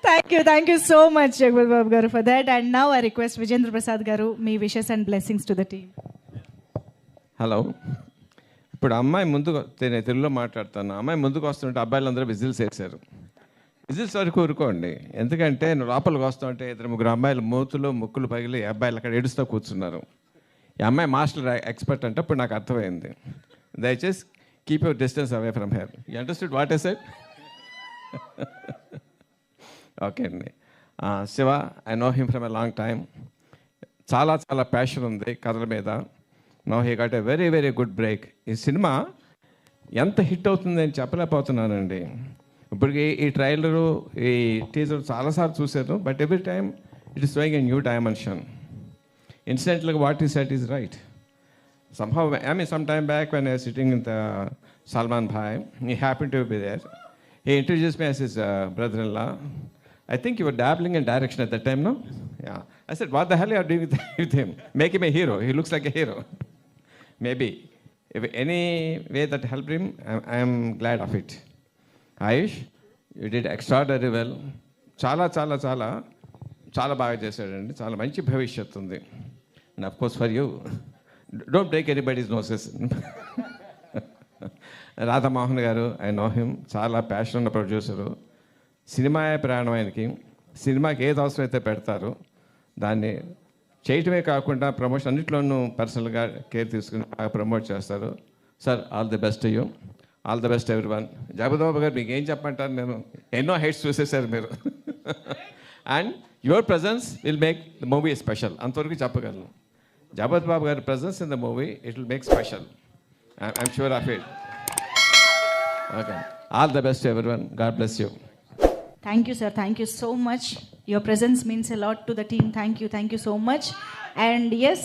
Thank you so much, Jagpati Babu garu, for that. And now I request Vijendra Prasad garu, me wishes and blessings to the team. Hello, ఇప్పుడు అమ్మాయి ముందుకు నేను తెలుగులో మాట్లాడుతాను. అమ్మాయి ముందుకు వస్తుంటే అబ్బాయిలందరూ విజిల్స్ వేశారు. విజిల్స్ వరకు ఊరుకోండి, ఎందుకంటే నువ్వు లోపలికి వస్తుంటే ఇద్దరు ముగ్గురు అమ్మాయిలు మూతులు ముక్కులు పగిలి అబ్బాయిలు అక్కడ ఏడుస్తూ కూర్చున్నారు. ఈ అమ్మాయి మాస్టర్ ఎక్స్పర్ట్ అంటే ఇప్పుడు నాకు అర్థమైంది. దయచేసి keep your distance away from here. You understood what I said? Okay అండి. Shiva, I know him from a long time. చాలా చాలా ప్యాషన్ ఉంది కథల మీద. No he got a very very good break. ఈ సినిమా ఎంత హిట్ అవుతుంది అని చెప్పలేకపోతున్నానండి. ఇప్పటికి ఈ ట్రైలరు ఈ టీజర్ చాలాసార్లు చూశాను, but every time it is showing a new dimension. Incidentally what is set is right. Somehow, I mean, some time back when I was sitting in the Salman Bhai, he happened to be there. He introduced me as his brother-in-law. I think you were dabbling in direction at that time, no? Yeah. I said, what the hell are you doing with him? Make him a hero. He looks like a hero. Maybe. If any way that helped him, I am glad of it. Ayush, you did extraordinarily well. చాలా చాలా చాలా చాలా బాగా చేశాడండి. చాలా మంచి భవిష్యత్తు ఉంది. And of course for you, don't break anybody's noses. Radha Mohan గారు, ఐ నో హిమ్, చాలా ప్యాషన్ ఉన్న ప్రొడ్యూసరు. సినిమాయే ప్రాణం ఆయనకి. సినిమాకి ఏది అవసరమైతే పెడతారు, దాన్ని చేయటమే కాకుండా ప్రమోషన్ అన్నింటిలోనూ పర్సనల్గా కేర్ తీసుకుని బాగా ప్రమోట్ చేస్తారు. Sir, all the best you. All the best everyone. Jagapati Babu garu, మీకు ఏం చెప్పంటారు? నేను ఎన్నో హైట్స్ చూసేసారు మీరు. And your presence will make the movie special. అంతవరకు చెప్పగలను. Jagpati Babu garu presence in the movie, it will make special. I'm sure of it. Okay. All the best to everyone. God bless you. Thank you, sir. Thank you so much. Your presence means a lot to the team. Thank you so much. And yes,